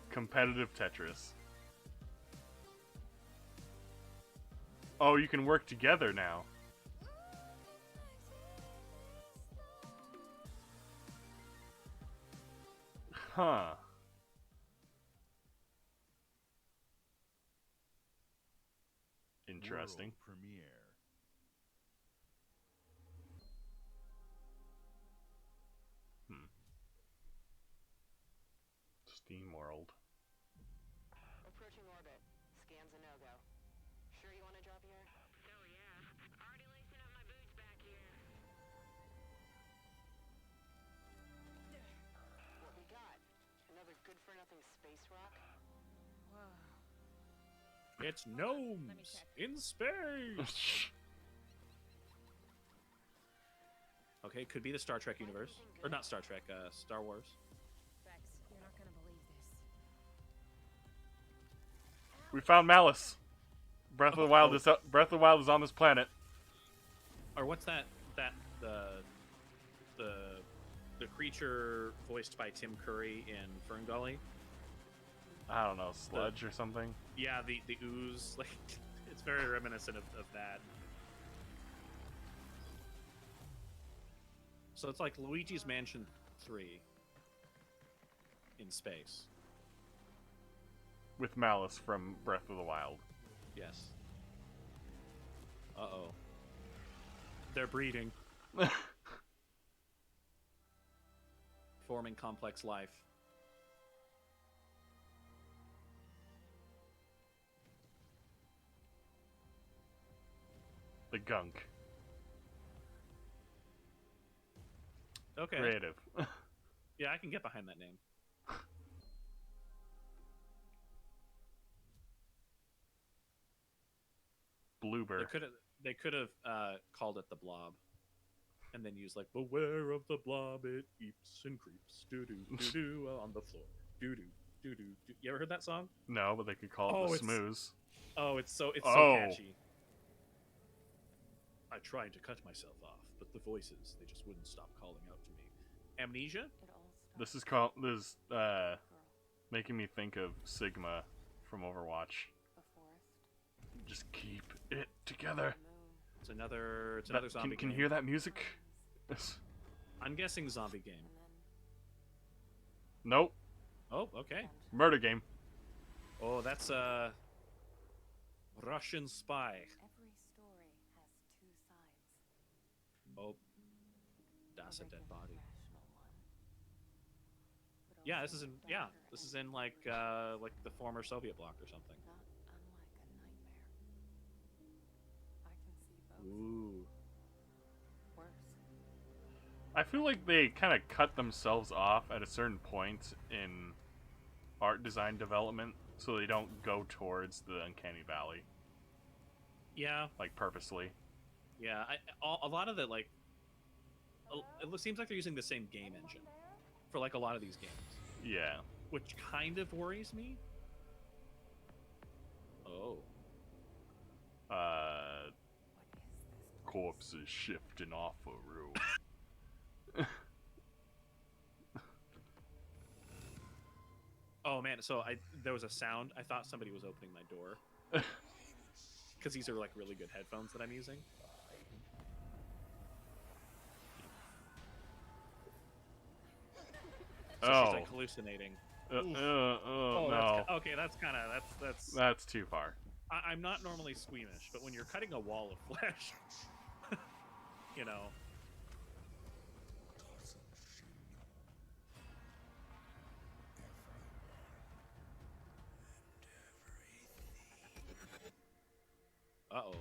Competitive Tetris. Oh, you can work together now. Huh. Interesting. World premiere. Steam World. Approaching orbit. Scans a no-go. Sure you want to drop here? Oh yeah. Already lacing up my boots back here. What we got? Good for nothing space rock? Whoa. It's gnomes in space. Okay, could be the Star Trek universe, or not Star Trek, Star Wars. Vex, you're not gonna believe this. We found Malice. Breath of the Wild is Breath of the Wild is on this planet. Or what's that? The creature voiced by Tim Curry in Fern Gully. I don't know, sludge or something. Yeah, the ooze. Like, it's very reminiscent of that. So it's like Luigi's Mansion 3 in space. With Malice from Breath of the Wild. Yes. Uh-oh. They're breeding. Forming complex life. The gunk. Okay. Creative. Yeah, I can get behind that name. Bloober. They could have called it the Blob, and then used like beware of the blob, it eeps and creeps, doo doo doo doo on the floor, doo doo doo doo. You ever heard that song? No, but they could call it the Smooze. Oh, it's so catchy. I tried to cut myself off, but the voices, they just wouldn't stop calling out to me. Amnesia? This is making me think of Sigma from Overwatch. Just keep it together. It's another zombie game. Can you hear that music? I'm guessing zombie game. Nope. Oh, okay. Murder game. Oh, that's Russian spy. Every story has two sides. Oh, that's a dead body. Yeah, this is in like the former Soviet bloc or something. Ooh. I feel like they kind of cut themselves off at a certain point in art design development, so they don't go towards the Uncanny Valley. Yeah. Like purposely. Yeah, a lot of it, like, it seems like they're using the same game engine for like a lot of these games. Yeah. Which kind of worries me. Oh. Corpses shifting off a room. Oh man, so there was a sound. I thought somebody was opening my door. Because these are like really good headphones that I'm using. So she's like hallucinating. No. That's kind of That's too far. I'm not normally squeamish, but when you're cutting a wall of flesh, you know. Uh-oh.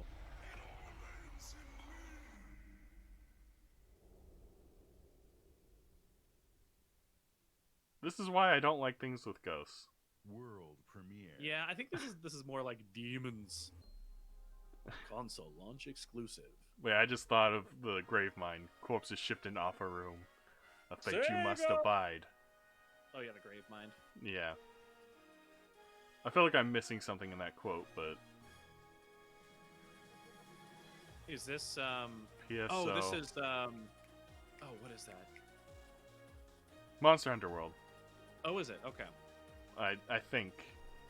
This is why I don't like things with ghosts. World premiere. Yeah, I think this is more like Demons. Console launch exclusive. Wait, I just thought of the Gravemind. Corpses shifting off a room. A fate you must abide. Oh yeah, the Gravemind. Yeah. I feel like I'm missing something in that quote, but... Is this, PSO. Oh, this is, oh, what is that? Monster Hunter World. Oh, is it? Okay. I think.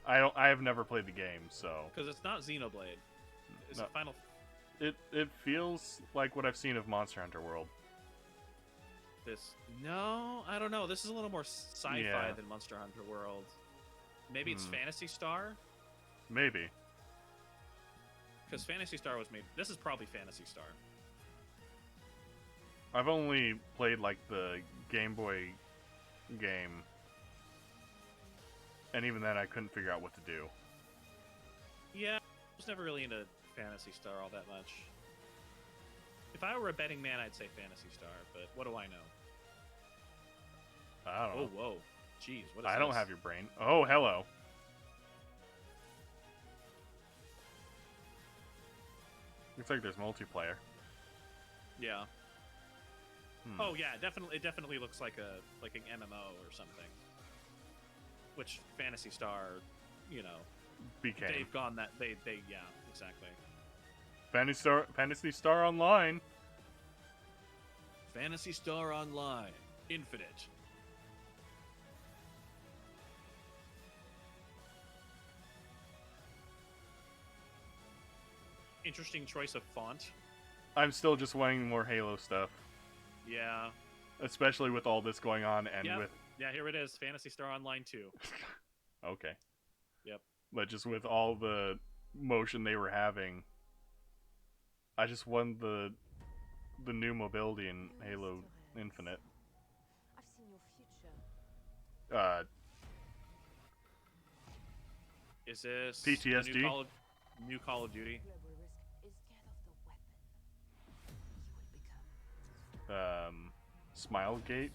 I have never played the game, so... Because it's not Xenoblade. Is it Final... It feels like what I've seen of Monster Hunter World. No, I don't know. This is a little more sci-fi than Monster Hunter World. Maybe it's Phantasy Star? Maybe. Because Phantasy Star was made... This is probably Phantasy Star. I've only played, like, the Game Boy game. And even then, I couldn't figure out what to do. Yeah, I was never really into Phantasy Star all that much. If I were a betting man, I'd say Phantasy Star, but what do I know? I don't know. Oh, whoa. Jeez, what is I don't this? have your brain. Oh, hello. Looks like there's multiplayer. Yeah. Hmm. Oh yeah, definitely. It definitely looks like an MMO or something. Which Phantasy Star, you know, Became. they've gone that they yeah, exactly. Phantasy Star Online. Phantasy Star Online, Infinite. Interesting choice of font. I'm still just wanting more Halo stuff. Yeah. Especially with all this going on and Yep. with... Yeah, here it is. Phantasy Star Online 2. Okay. Yep. But just with all the motion they were having, I just want the new mobility in Halo Infinite. I've seen your future. Is this PTSD? the new Call of Duty? Global risk is scared of the weapon you will become. Smilegate?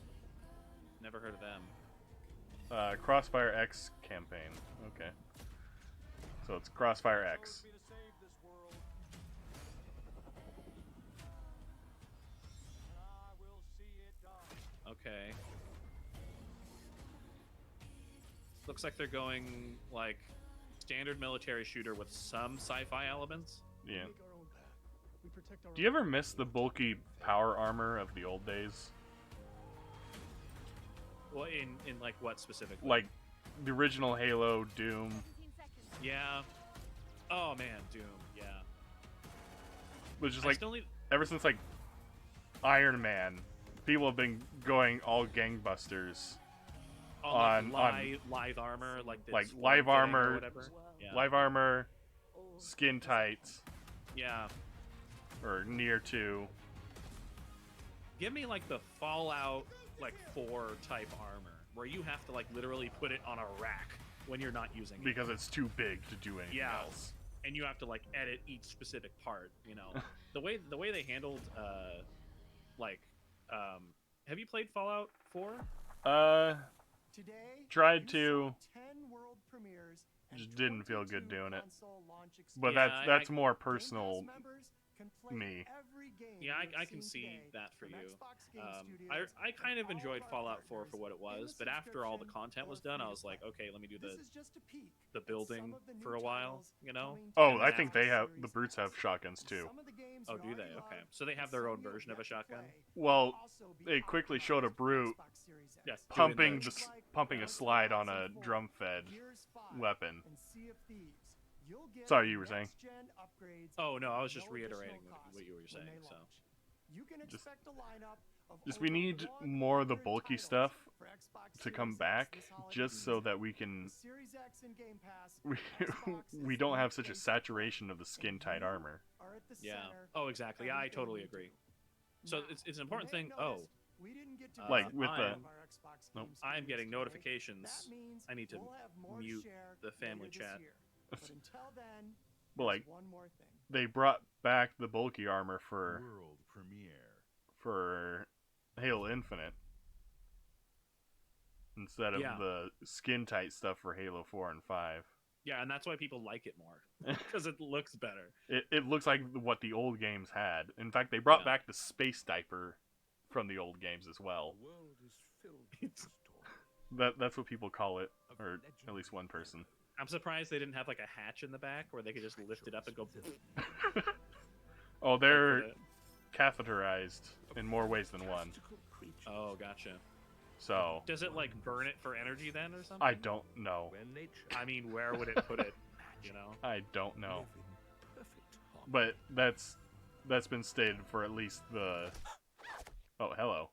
Never heard of them. Crossfire X campaign. Okay. So it's Crossfire X. Okay. Looks like they're going like standard military shooter with some sci-fi elements. Yeah. Do you ever miss the bulky power armor of the old days? Well, in like what specifically? Like the original Halo, Doom. Yeah. Oh man, Doom. Yeah. Which is I like still need- ever since like Iron Man, people have been going all gangbusters on live armor, like live or armor, whatever. Yeah. live armor, skin tight. Yeah. Or near to. Give me like the Fallout like 4 type armor where you have to like literally put it on a rack when you're not using it Because it's too big to do anything else. And you have to like edit each specific part, you know. the way they handled have you played Fallout 4? Tried to. 10 world premieres Just didn't feel good doing it. console launch But Yeah, that's I- more personal me. Yeah, I can see that for you. I kind of enjoyed Fallout 4 for what it was, but after all the content was done, I was like, okay, let me do the building for a while, you know? Oh, And I then think they have the brutes have shotguns too. Oh, do they? Okay, so they have their own version of a shotgun. Well, they quickly showed a brute Yeah, pumping pumping a slide on a drum fed weapon. Sorry, you were saying. Oh no, I was just reiterating what you were saying. So Just we need more of the bulky stuff to come back, just so that we can we don't have such a saturation of the skin tight armor. yeah. Oh, exactly. I totally agree. So it's an important thing. Oh, Like with the nope. I'm getting notifications. I need to mute the family chat. But like they brought back the bulky armor for World premiere. for Halo Infinite instead of Yeah. the skin tight stuff for Halo 4 and 5. Yeah, and that's why people like it more because it looks better. It looks like what the old games had. In fact, they brought back the space diaper from the old games as well. The world is filled with stories. That's what people call it, or at least one person. I'm surprised they didn't have like a hatch in the back where they could just lift it up and go. Oh, they're catheterized in more ways than one. Oh, gotcha. So Does it like burn it for energy then or something? I don't know. I mean, where would it put it? You know? I don't know. But that's been stated for at least the. Oh, hello.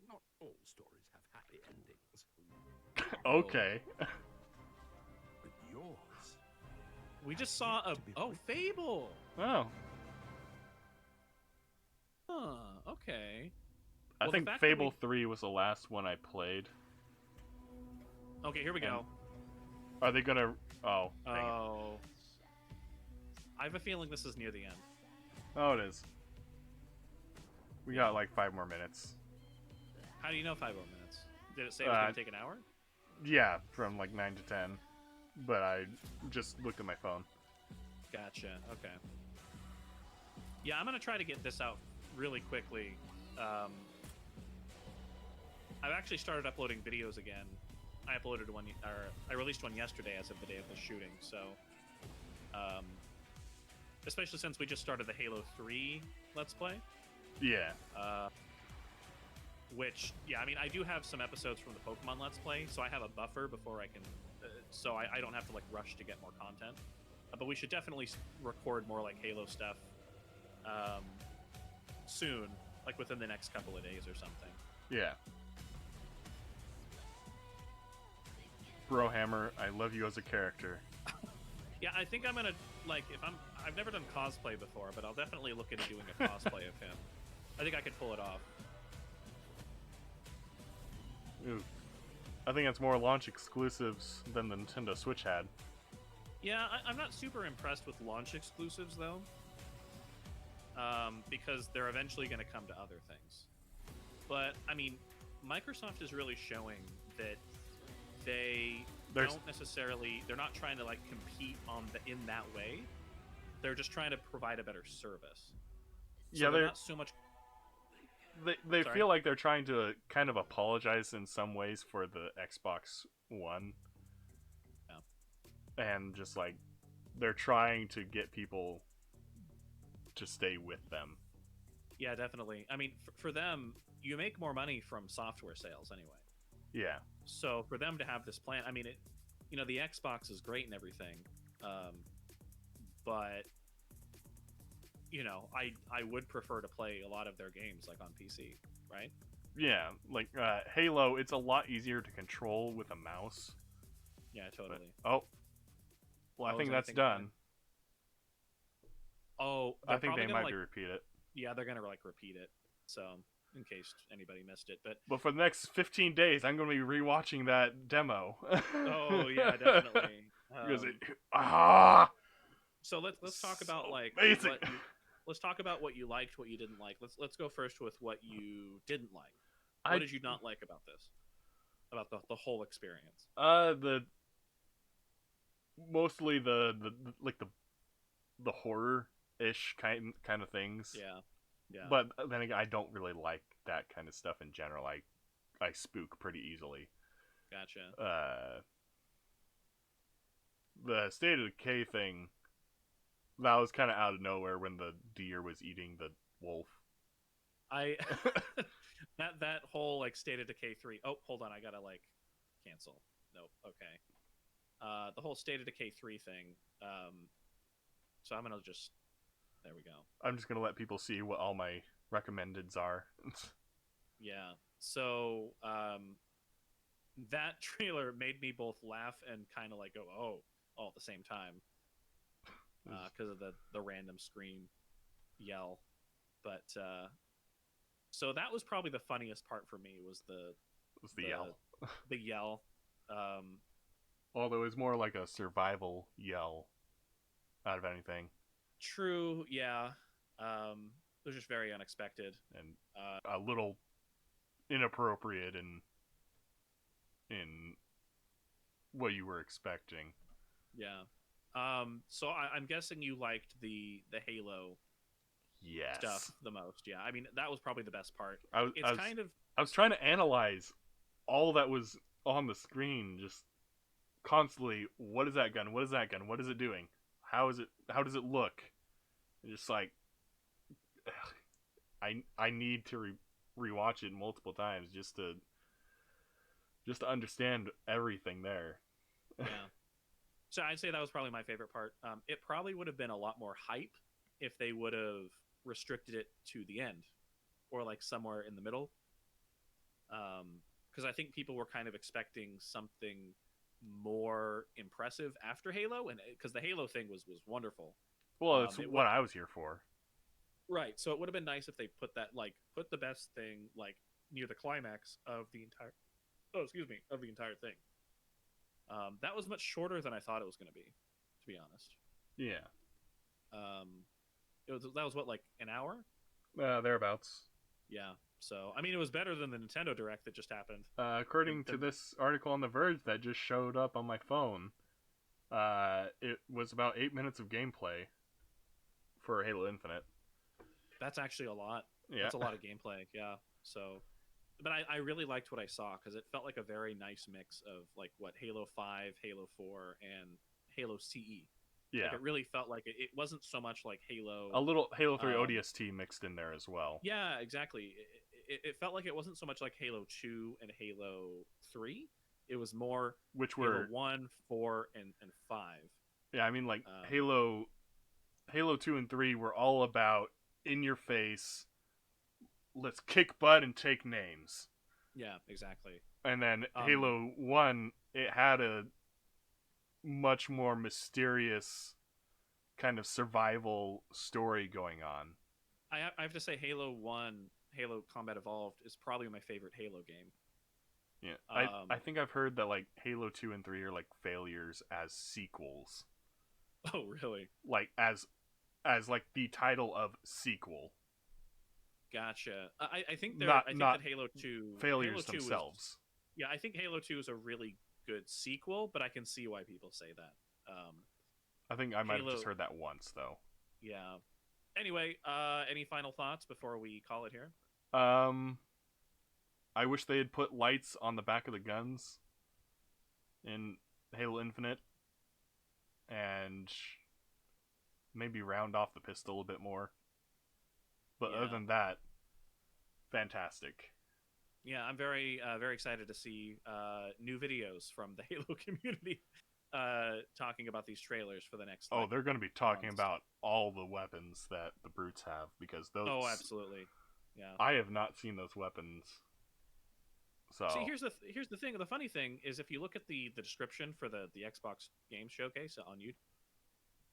Not all stories have happy endings. Okay. But yours. We just saw a Fable. Oh. Huh. Okay. I Well, the think fact that Fable 3 was the last one I played. Okay, here we go. Are they gonna? Oh. Dang it. Oh. I have a feeling this is near the end. Oh, it is. We got like 5 more minutes. How do you know 5 more minutes? Did it say it was going to take an hour? Yeah, from like 9 to 10. But I just looked at my phone. Gotcha. Okay. Yeah, I'm going to try to get this out really quickly. I've actually started uploading videos again. I uploaded one, or I released one yesterday as of the day of the shooting. So, especially since we just started the Halo 3 Let's Play. Yeah. Which, yeah, I mean, I do have some episodes from the Pokemon Let's Play, so I have a buffer before I can, so I don't have to like rush to get more content. But we should definitely record more like Halo stuff soon, like within the next couple of days or something. Yeah. WARHAMMER, I love you as a character. Yeah, I think I'm gonna like I've never done cosplay before, but I'll definitely look into doing a cosplay of him. I think I could pull it off. Ooh. I think it's more launch exclusives than the Nintendo Switch had. Yeah, I'm not super impressed with launch exclusives though, because they're eventually going to come to other things. But I mean, Microsoft is really showing that they're not trying to like compete in that way. They're just trying to provide a better service. So yeah, they're not so much. They feel like they're trying to kind of apologize in some ways for the Xbox One. Yeah. And just like they're trying to get people to stay with them. Yeah, definitely. I mean, for them, you make more money from software sales anyway. Yeah. So for them to have this plan, I mean, the Xbox is great and everything, but I would prefer to play a lot of their games like on PC, right? Yeah, like Halo, it's a lot easier to control with a mouse. Yeah, totally. But, I think that's done. Oh, I think they might repeat it. Yeah, they're gonna like repeat it. So, in case anybody missed it, but for the next 15 days, I'm gonna be rewatching that demo. Oh yeah, definitely. So let's talk about like let's talk about what you liked, what you didn't like. Let's go first with what you didn't like. What did you not like about this? About the whole experience? Mostly the horror-ish kind of things. Yeah. Yeah. But then again, I don't really like that kind of stuff in general. I spook pretty easily. Gotcha. The S.t.a.l.k.e.r thing, that was kind of out of nowhere when the deer was eating the wolf. That whole like S.t.a.l.k.e.r 3. Oh, hold on, I gotta like cancel. Nope. Okay. The whole S.t.a.l.k.e.r 3 thing. So I'm gonna just. There we go. I'm just gonna let people see what all my recommendeds are. Yeah. So that trailer made me both laugh and kind of like go all at the same time because of the random scream yell. But so that was probably the funniest part for me was the yell. The yell. Although it was more like a survival yell out of anything. True, yeah. It was just very unexpected and a little inappropriate in what you were expecting. Yeah. So I'm guessing you liked the Halo stuff the most. Yeah. I mean, that was probably the best part. I was trying to analyze all that was on the screen, just constantly. What is that gun? What is that gun? What is it doing? How does it look? Just like I need to rewatch it multiple times just to understand everything there. Yeah. So I'd say that was probably my favorite part. It probably would have been a lot more hype if they would have restricted it to the end or like somewhere in the middle. Because I think people were kind of expecting something more impressive after Halo, and because the Halo thing was wonderful. Well, it's what I was here for. Right. So it would have been nice if they put the best thing like near the climax of the entire entire thing. That was much shorter than I thought it was going to be honest. Yeah. That was what, like an hour? Thereabouts. Yeah. So I mean, it was better than the Nintendo Direct that just happened. According to this article on The Verge that just showed up on my phone, it was about 8 minutes of gameplay for Halo Infinite. That's actually a lot. Yeah. That's a lot of gameplay. Yeah. So, but I really liked what I saw because it felt like a very nice mix of like what Halo 5, Halo 4, and Halo CE. Yeah. Like, it really felt like it wasn't so much like Halo. A little Halo 3 ODST mixed in there as well. Yeah, exactly. It felt like it wasn't so much like Halo 2 and Halo 3. It was more which Halo were 1, 4, and 5. Yeah, I mean, like Halo 2 and 3 were all about in your face. Let's kick butt and take names. Yeah, exactly. And then Halo 1, it had a much more mysterious kind of survival story going on. I have to say Halo 1, Halo Combat Evolved, is probably my favorite Halo game. Yeah, I think I've heard that like Halo 2 and 3 are like failures as sequels. Oh, really? Like as like the title of sequel. Gotcha. I think not that Halo 2 failures themselves. Yeah, I think Halo 2 is a really good sequel, but I can see why people say that. I think I might have just heard that once though. Yeah. Anyway, any final thoughts before we call it here? I wish they had put lights on the back of the guns in Halo Infinite, and maybe round off the pistol a bit more. But other than that, fantastic. Yeah, I'm very excited to see new videos from the Halo community talking about these trailers for the next. Oh, they're going to be talking about all the weapons that the brutes have, because those. Oh, absolutely. Yeah. I have not seen those weapons. So see, here's the thing. The funny thing is, if you look at the description for the Xbox Game Showcase on YouTube,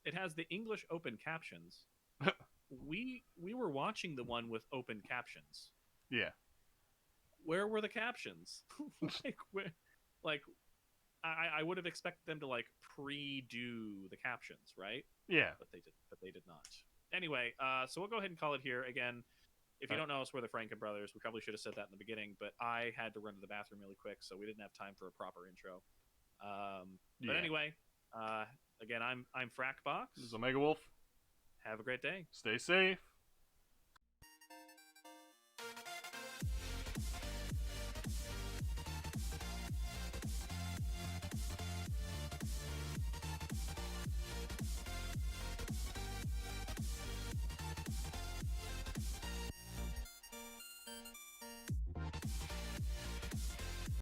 it has the English open captions. we were watching the one with open captions. Yeah. Where were the captions? I would have expected them to like pre-do the captions, right? Yeah. But they did not. Anyway, so we'll go ahead and call it here. Again, if you don't know us, we're the Francom brothers. We probably should have said that in the beginning, but I had to run to the bathroom really quick, so we didn't have time for a proper intro. But anyway, again, I'm Frakbox. This is OmegaWolf. Have a great day. Stay safe.